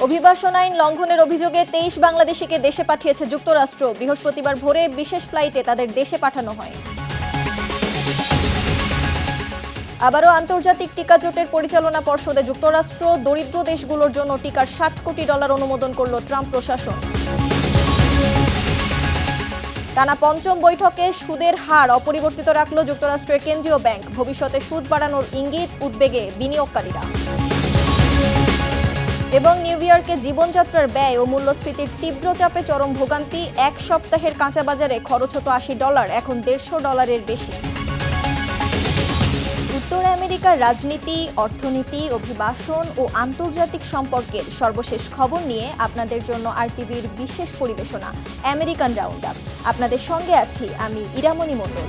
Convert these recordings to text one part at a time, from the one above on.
অভিবাসন আইন লঙ্ঘনের অভিযোগে ২৩ বাংলাদেশিকে দেশে পাঠিয়েছে যুক্তরাষ্ট্র। বৃহস্পতিবার ভোরে বিশেষ ফ্লাইটে তাদের দেশে পাঠানো হয়। আবারও আন্তর্জাতিক টিকা জোটের পরিচালনা পর্ষদে যুক্তরাষ্ট্র। দরিদ্র দেশগুলোর জন্য টিকার $৬০ কোটি অনুমোদন করল ট্রাম্প প্রশাসন। টানা পঞ্চম বৈঠকে সুদের হার অপরিবর্তিত রাখল যুক্তরাষ্ট্রের কেন্দ্রীয় ব্যাংক। ভবিষ্যতে সুদ বাড়ানোর ইঙ্গিত, উদ্বেগে বিনিয়োগকারীরা। এবং নিউ ইয়র্কে জীবনযাত্রার ব্যয় ও মূল্যস্ফীতির তীব্র চাপে চরম ভোগান্তি। এক সপ্তাহের কাঁচা বাজারে খরচ হতো $৮০, এখন $১৫০ বেশি। উত্তর আমেরিকার রাজনীতি, অর্থনীতি, অভিবাসন ও আন্তর্জাতিক সম্পর্কের সর্বশেষ খবর নিয়ে আপনাদের জন্য আরটিভির বিশেষ পরিবেশনা আমেরিকান রাউন্ড আপ। আপনাদের সঙ্গে আছি আমি ইরামণি মণ্ডল।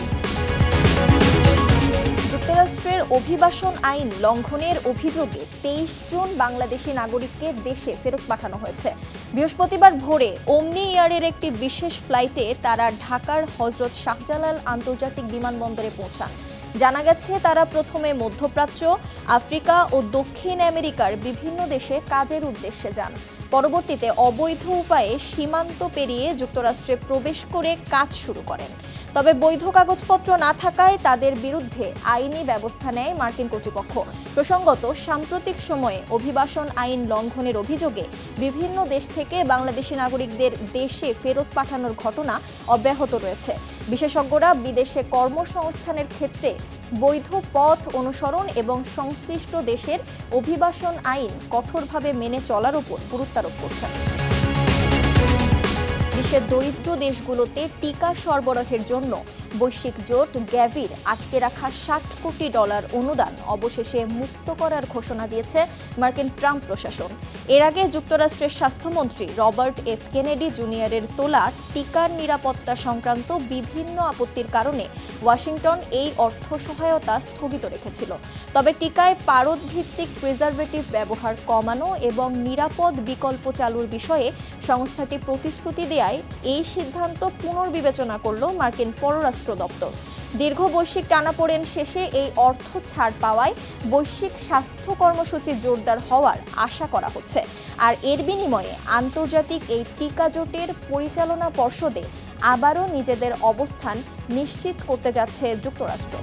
যুক্তরাষ্ট্রের অভিবাসন আইন লঙ্ঘনের অভিযোগে ২৩ জন বাংলাদেশি নাগরিককে দেশে ফেরত পাঠানো হয়েছে। বৃহস্পতিবার ভোরে ওমনি এয়ারের একটি বিশেষ ফ্লাইটে তারা ঢাকার হযরত শাহজালাল আন্তর্জাতিক বিমানবন্দরে পৌঁছান। জানা গেছে তারা প্রথমে মধ্যপ্রাচ্য, আফ্রিকা ও দক্ষিণ আমেরিকার বিভিন্ন দেশে কাজের উদ্দেশ্যে যান। পরবর্তীতে অবৈধ উপায়ে সীমান্ত পেরিয়ে যুক্তরাষ্ট্রে প্রবেশ করে কাজ শুরু করেন। তবে বৈধ কাগজপত্র না থাকায় তাদের বিরুদ্ধে আইনি ব্যবস্থা নেয় মার্কিন কর্তৃপক্ষ। প্রসঙ্গত, সাম্প্রতিক সময়ে অভিবাসন আইন লঙ্ঘনের অভিযোগে বিভিন্ন দেশ থেকে বাংলাদেশি নাগরিকদের দেশে ফেরত পাঠানোর ঘটনা অব্যাহত রয়েছে। বিশেষজ্ঞরা বিদেশে কর্মসংস্থানের ক্ষেত্রে বৈধ পথ অনুসরণ এবং সংশ্লিষ্ট দেশের অভিবাসন আইন কঠোরভাবে মেনে চলার উপর গুরুত্ব আরোপ করছেন। বিশ্বের দরিদ্র দেশগুলোতে টিকা সরবরাহের জন্য বৈশ্বিক জোট গ্যাভির আটকে রাখা $৬০ কোটি অনুদান অবশেষে মুক্ত করার ঘোষণা দিয়েছে মার্কিন ট্রাম্প প্রশাসন। এর আগে যুক্তরাষ্ট্রের স্বাস্থ্যমন্ত্রী রবার্ট এফ কেনেডি জুনিয়রের তোলা টিকার নিরাপত্তা সংক্রান্ত বিভিন্ন আপত্তির কারণে ওয়াশিংটন এই অর্থ সহায়তা স্থগিত রেখেছিল। তবে টিকায় পারদ-ভিত্তিক প্রিজারভেটিভ ব্যবহার কমানো এবং নিরাপদ বিকল্প চালুর বিষয়ে সংস্থাটি প্রতিশ্রুতি দেয় এই সিদ্ধান্ত পুনর্বিবেচনা করল মার্কিন পররাষ্ট্র দপ্তর। দীর্ঘ বৈশ্বিক টানাপোড়েন শেষে এই অর্থ ছাড় পাওয়ায় বৈশ্বিক স্বাস্থ্য কর্মসূচি জোরদার হওয়ার আশা করা হচ্ছে। আর এর বিনিময়ে আন্তর্জাতিক এই টিকা জোটের পরিচালনা পর্ষদে আবারও নিজেদের অবস্থান নিশ্চিত করতে যাচ্ছে যুক্তরাষ্ট্র।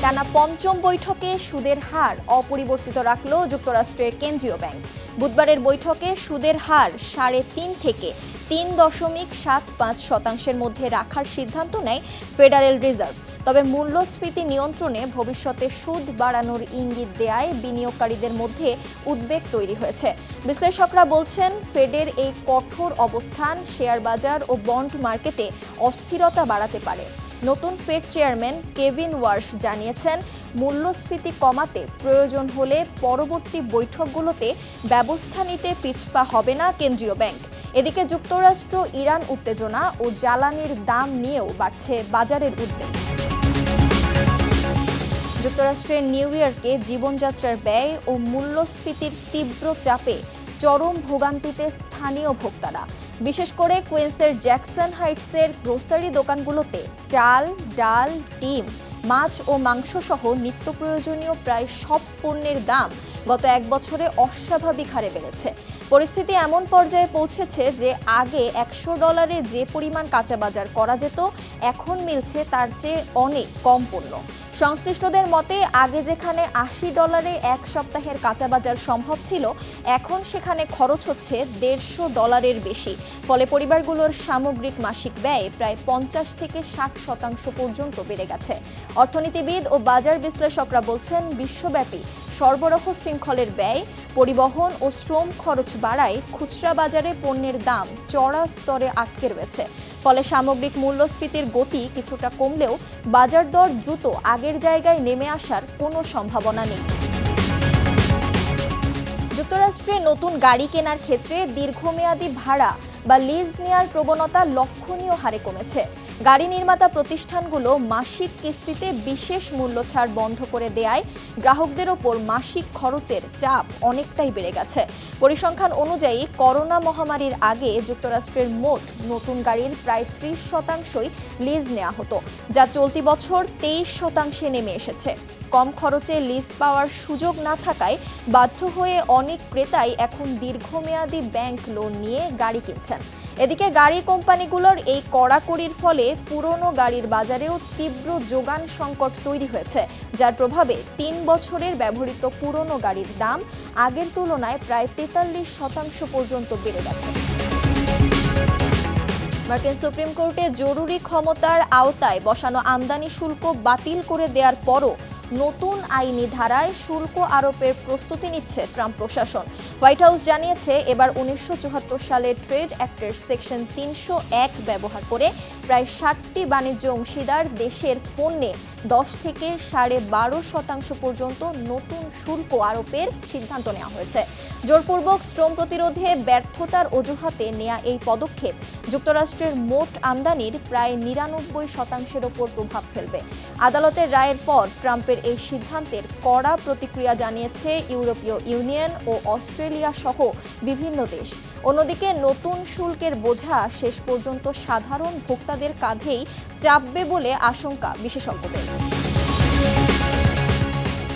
টানা পঞ্চম বৈঠকে সুদের হার অপরিবর্তিত রাখল যুক্তরাষ্ট্রের কেন্দ্রীয় ব্যাংক। বুধবারের বৈঠকে সুদের হার ৩.৫ থেকে ৩.৭৫% মধ্যে রাখার সিদ্ধান্ত নেয় ফেডারেল রিজার্ভ। তবে মূল্যস্ফীতি নিয়ন্ত্রণে ভবিষ্যতে সুদ বাড়ানোর ইঙ্গিত দেয়ায় বিনিয়োগকারীদের মধ্যে উদ্বেগ তৈরি হয়েছে। বিশ্লেষকরা বলছেন, ফেডের এই কঠোর অবস্থান শেয়ার বাজার ও বন্ড মার্কেটে অস্থিরতা বাড়াতে পারে। নতুন ফেড চেয়ারম্যান কেভিন ওয়ার্শ জানিয়েছেন, মূল্যস্ফীতি কমাতে প্রয়োজন হলে পরবর্তী বৈঠকগুলোতে ব্যবস্থা নিতে পিছপা হবে না কেন্দ্রীয় ব্যাংক। এদিকে যুক্তরাষ্ট্র ইরান উত্তেজনা ও জ্বালানির দাম নিয়েও বাড়ছে বাজারের উদ্বেগ। যুক্তরাষ্ট্রের নিউ ইয়র্কে জীবনযাত্রার ব্যয় ও মূল্যস্ফীতির তীব্র চাপে চরম ভোগান্তিতে স্থানীয় ভোক্তারা। বিশেষ করে কুইন্সের জ্যাকসন হাইটসের গ্রোসারি দোকানগুলোতে চাল, ডাল, ডিম, মাছ ও মাংস সহ নিত্য প্রয়োজনীয় প্রায় সব পণ্যের দাম গত এক বছরে অস্বাভাবিক হারে বেড়েছে। পরিস্থিতি এমন পর্যায়ে পৌঁছেছে যে আগে $১০০ যে পরিমাণ কাঁচা বাজার করা যেত, এখন মিলছে তার চেয়ে অনেক কম পণ্য। সংশ্লিষ্টদের মতে, আগে যেখানে $৮০ এক সপ্তাহের কাঁচা বাজার সম্ভব ছিল, এখন সেখানে খরচ হচ্ছে $১৫০ বেশি। ফলে পরিবারগুলোর সামগ্রিক মাসিক ব্যয় প্রায় ৫০ থেকে ৬০% পর্যন্ত বেড়ে গেছে। অর্থনীতিবিদ ও বাজার বিশ্লেষকরা বলছেন, বিশ্বব্যাপী সরবরাহ শৃঙ্খলের ব্যয়, পরিবহন ও শ্রম খরচ বাড়ায় খুচরা বাজারে পণ্যের দাম চড়া স্তরে আটকে রয়েছে। ফলে সামগ্রিক মূল্যস্ফীতির গতি কিছুটা কমলেও বাজার দর দ্রুত আগের জায়গায় নেমে আসার কোনো সম্ভাবনা নেই। যুক্তরাষ্ট্রে নতুন গাড়ি কেনার ক্ষেত্রে দীর্ঘমেয়াদী ভাড়া বা লিজ নেয়ার প্রবণতা লক্ষণীয় হারে কমেছে। গাড়ি নির্মাতা প্রতিষ্ঠানগুলো মাসিক কিস্তিতে বিশেষ মূল্য ছাড় বন্ধ করে দেয়ায় গ্রাহকদের ওপর মাসিক খরচের চাপ অনেকটাই বেড়ে গেছে। পরিসংখ্যান অনুযায়ী করোনা মহামারীর আগে যুক্তরাষ্ট্রের মোট নতুন গাড়ির প্রায় 30% লিজ নেওয়া হতো, যা চলতি বছর 23% নেমে এসেছে। কম খরচে লিজ পাওয়ার সুযোগ না থাকায় বাধ্য হয়ে অনেক ক্রেতাই এখন দীর্ঘমেয়াদী ব্যাংক লোন নিয়ে গাড়ি কিনছেন। এদিকে গাড়ি কোম্পানিগুলোর এই কড়াকড়ির ফলে পুরনো গাড়ির বাজারেও তীব্র যোগান সংকট তৈরি হয়েছে, যার প্রভাবে 3 বছরের ব্যবহৃত পুরনো গাড়ির দাম আগের তুলনায় প্রায় 43% পর্যন্ত বেড়ে গেছে। মার্কিন সুপ্রিম কোর্টে জরুরি ক্ষমতার আওতায় বসানো আমদানি শুল্ক বাতিল করে দেওয়ার পরও নতুন আইনি ধারায় শুল্ক আরোপের প্রস্তুতি নিচ্ছে ট্রাম্প প্রশাসন। হোয়াইট হাউস জানিয়েছে, এবার 1974 সালের ট্রেড অ্যাক্টের সেকশন 301 ব্যবহার করে প্রায় 60টি বাণিজ্য অংশীদার দেশের পণ্যে 10 থেকে 12.5% পর্যন্ত নতুন শুল্ক আরোপের সিদ্ধান্ত নেওয়া হয়েছে। জোরপূর্বক শ্রম প্রতিরোধে ব্যর্থতার অজুহাতে নেওয়া এই পদক্ষেপ যুক্তরাষ্ট্রের মোট আমদানির প্রায় 99% ওপর প্রভাব ফেলবে। আদালতের রায়ের পর ট্রাম্পের এই সিদ্ধান্তের কড়া প্রতিক্রিয়া জানিয়েছে ইউরোপীয় ইউনিয়ন ও অস্ট্রেলিয়া সহ বিভিন্ন দেশ। অন্যদিকে নতুন শুল্কের বোঝা শেষ পর্যন্ত সাধারণ ভোক্তাদের কাঁধেই চাপবে বলে আশঙ্কা বিশেষজ্ঞদের।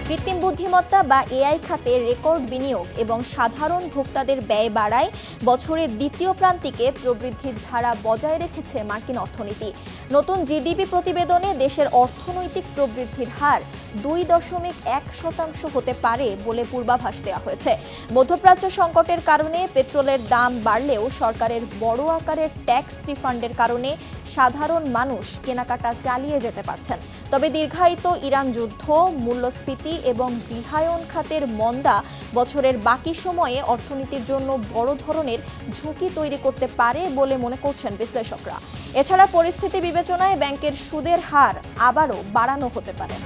কৃত্রিম বুদ্ধিমত্তা বা এআই খাতে রেকর্ড বিনিয়োগ এবং সাধারণ ভোক্তাদের ব্যয় বাড়ায় বছরের দ্বিতীয় প্রান্তিকে প্রবৃদ্ধির ধারা বজায় রেখেছে মার্কিন অর্থনীতি। নতুন জিডিপি প্রতিবেদনে দেশের অর্থনৈতিক প্রবৃদ্ধির হার 2.1% হতে পারে বলে পূর্বাভাস দেওয়া হয়েছে। মধ্যপ্রাচ্য সংকটের কারণে পেট্রোলের দাম বাড়লেও সরকারের বড় আকারের ট্যাক্স রিফান্ডের কারণে সাধারণ মানুষ কেনাকাটা চালিয়ে যেতে পারছেন। তবে দীর্ঘায়িত ইরান যুদ্ধ, মূল্যস্ফীতি এবং গৃহায়ন খাতের মন্দা বছরের বাকি সময়ে অর্থনীতির জন্য বড় ধরনের ঝুঁকি তৈরি করতে পারে বলে মনে করছেন বিশ্লেষকরা। এছাড়া পরিস্থিতি বিবেচনায় ব্যাংকের সুদের হার আবারও বাড়ানো হতে পারে।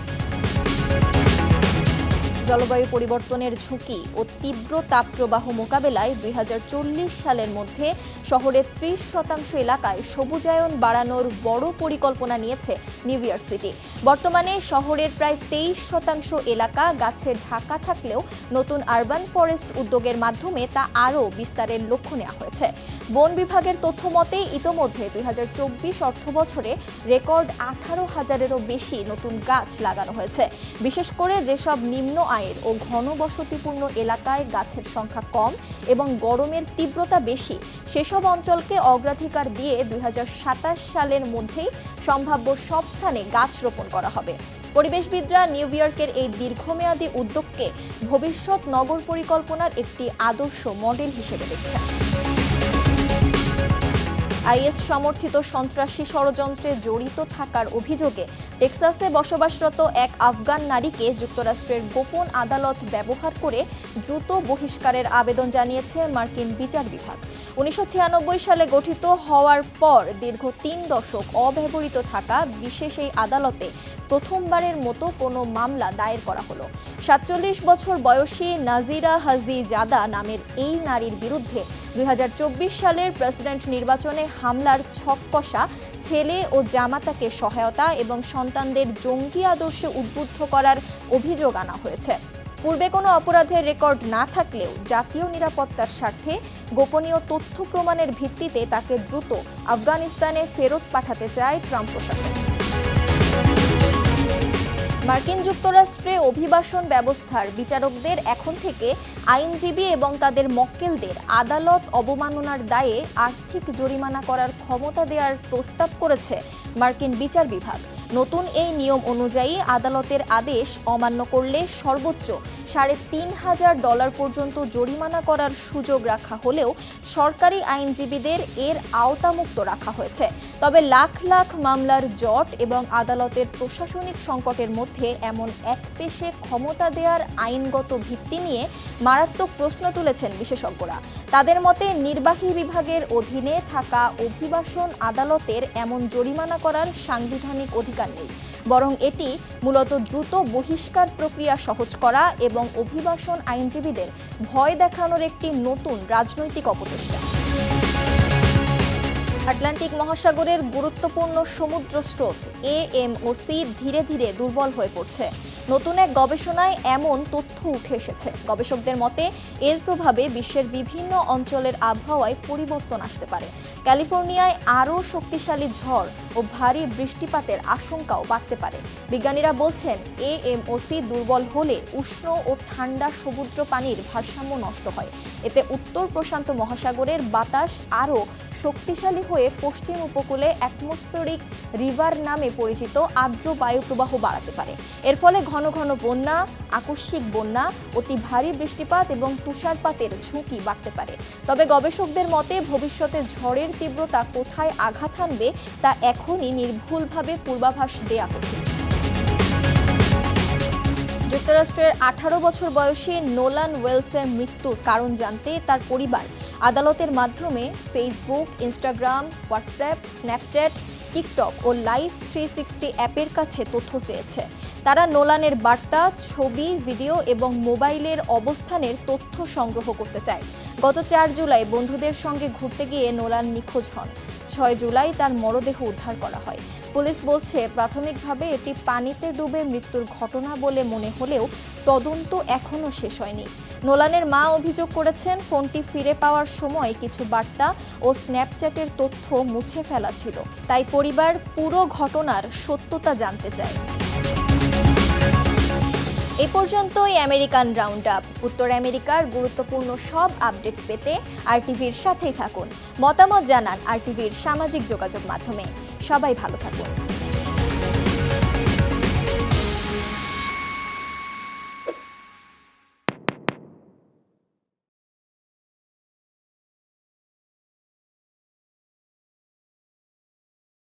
জলবায়ু পরিবর্তনের ঝুঁকি ও তীব্র তাপপ্রবাহ মোকাবেলায় 2040 সালের মধ্যে শহরের 30% এলাকায় সবুজায়ন বাড়ানোর বড় পরিকল্পনা নিয়েছে নিউ ইয়র্ক সিটি। বর্তমানে শহরের প্রায় 23% এলাকা গাছে ঢাকা থাকলেও নতুন আরবান ফরেস্ট উদ্যোগের মাধ্যমে তা আরও বিস্তারের লক্ষ্য নেওয়া হয়েছে। বন বিভাগের তথ্য মতে ইতোমধ্যে 2024 অর্থবছরে রেকর্ড 18,000-এরও বেশি নতুন গাছ লাগানো হয়েছে। বিশেষ করে যেসব নিম্ন আয়ের ও ঘনবসতিপূর্ণ এলাকায় গাছের সংখ্যা কম এবং গরমের তীব্রতা বেশি, সেসব অঞ্চলকে অগ্রাধিকার দিয়ে 2027 সালের মধ্যেই সম্ভাব্য সব স্থানে গাছ রোপণ করা হবে। পরিবেশবিদরা নিউ ইয়র্কের এই দীর্ঘমেয়াদী উদ্যোগকে ভবিষ্যৎ নগর পরিকল্পনার একটি আদর্শ মডেল হিসেবে দেখছেন। আইএস সমর্থিত সন্ত্রাসী ষড়যন্ত্রে জড়িত থাকার অভিযোগে টেক্সাসে বসবাসরত এক আফগান নারীকে যুক্তরাষ্ট্রের গোপন আদালত ব্যবহার করে দ্রুত বহিষ্কারের আবেদন জানিয়েছে মার্কিন বিচার বিভাগ। 1996 সালে গঠিত হওয়ার পর দীর্ঘ 3 দশক অব্যবহৃত থাকা বিশেষ এই আদালতে প্রথমবারের মতো কোনো মামলা দায়ের করা হলো। 47 বছর বয়সী নাজিরা হাজি জাদা নামের এই নারীর বিরুদ্ধে 2024 সালের প্রেসিডেন্ট নির্বাচনে হামলার ছক কষা, ছেলে ও জামাতাকে সহায়তা এবং সন্তানদের জঙ্গি আদর্শে উদ্বুদ্ধ করার অভিযোগ আনা হয়েছে। পূর্বে কোনো অপরাধের রেকর্ড না থাকলেও জাতীয় নিরাপত্তার স্বার্থে গোপনীয় তথ্য প্রমাণের ভিত্তিতে তাকে দ্রুত আফগানিস্তানে ফেরত পাঠাতে চায় ট্রাম্প প্রশাসন। মার্কিন যুক্তরাষ্ট্রে অভিবাসন ব্যবস্থার বিচারকদের এখন থেকে আইনজীবী এবং তাদের মক্কেলদের আদালত অবমাননার দায়ে আর্থিক জরিমানা করার ক্ষমতা দেওয়ার প্রস্তাব করেছে মার্কিন বিচার বিভাগ। নতুন এই নিয়ম অনুযায়ী আদালতের আদেশ অমান্য করলে সর্বোচ্চ $3,500 পর্যন্ত জরিমানা করার সুযোগ রাখা হলেও সরকারি আইনজীবীদের এর আওতামুক্ত রাখা হয়েছে। তবে লাখ লাখ মামলার জট এবং আদালতের প্রশাসনিক সংকটের মধ্যে এমন একপেশে ক্ষমতা দেওয়ার আইনগত ভিত্তি নিয়ে মারাত্মক প্রশ্ন তুলেছেন বিশেষজ্ঞরা। তাদের মতে নির্বাহী বিভাগের অধীনে থাকা অভিবাসন আদালতের এমন জরিমানা করার সাংবিধানিক অধিকার নেই, বরং এটি মূলত দ্রুত বহিষ্কার প্রক্রিয়া সহজ করা এবং অভিবাসন আইনজীবীদের ভয় দেখানোর একটি নতুন রাজনৈতিক অপচেষ্টা। আটলান্টিক মহাসাগরের গুরুত্বপূর্ণ সমুদ্র স্রোত এএমওসি ধীরে ধীরে দুর্বল হয়ে পড়ছে। নতুন এক গবেষণায় এমন তথ্য উঠে এসেছে। গবেষকদের মতে এর প্রভাবে বিশ্বের বিভিন্ন অঞ্চলের আবহাওয়ায় পরিবর্তন আসতে পারে। ক্যালিফোর্নিয়ায় আরও শক্তিশালী ঝড় ও ভারী বৃষ্টিপাতের আশঙ্কাও বাড়তে পারে। বিজ্ঞানীরা বলছেন এএমওসি দুর্বল হলে উষ্ণ ও ঠান্ডা সমুদ্র পানির ভারসাম্য নষ্ট হয়। এতে উত্তর প্রশান্ত মহাসাগরের বাতাস আরও শক্তিশালী হয়ে পশ্চিম উপকূলে অ্যাটমসফেরিক রিভার নামে পরিচিত আর্দ্র বায়ুপ্রবাহ বাড়াতে পারে। এর ফলে ঘন ঘন বন্যা, আকস্মিক বন্যা, অতি ভারী বৃষ্টিপাত এবং তুষারপাতের ঝুঁকি বাড়তে পারে। তবে গবেষকদের মতে ভবিষ্যতে ঝড়ের তীব্রতা কোথায় আঘাত হানবে তা এখনই নির্ভুলভাবে পূর্বাভাস দেয়া কঠিন। যুক্তরাষ্ট্রের 18 বছর বয়সী নোলান ওয়েলসের মৃত্যুর কারণ জানতে তার পরিবার আদালতের মাধ্যমে Facebook, Instagram, WhatsApp, Snapchat, TikTok ও লাইভ 360 অ্যাপের কাছে তথ্য চেয়েছে। তারা নোলানের বার্তা, ছবি, ভিডিও এবং মোবাইলের অবস্থানের তথ্য সংগ্রহ করতে চায়। গত 4 জুলাই বন্ধুদের সঙ্গে ঘুরতে গিয়ে নোলান নিখোঁজ হন। 6 জুলাই তার মরদেহ উদ্ধার করা হয়। পুলিশ বলছে প্রাথমিকভাবে এটি পানিতে ডুবে মৃত্যুর ঘটনা বলে মনে হলেও তদন্ত এখনও শেষ হয়নি। নোলানের মা অভিযোগ করেছেন ফোনটি ফিরে পাওয়ার সময় কিছু বার্তা ও স্ন্যাপচ্যাটের তথ্য মুছে ফেলা ছিল। তাই পরিবার পুরো ঘটনার সত্যতা জানতে চায়। এ পর্যন্তই আমেরিকান রাউন্ড আপ। উত্তর আমেরিকার গুরুত্বপূর্ণ সব আপডেট পেতে আরটিভির সাথেই থাকুন। মতামত জানান আরটিভির সামাজিক যোগাযোগ মাধ্যমে। সবাই ভালো থাকুন।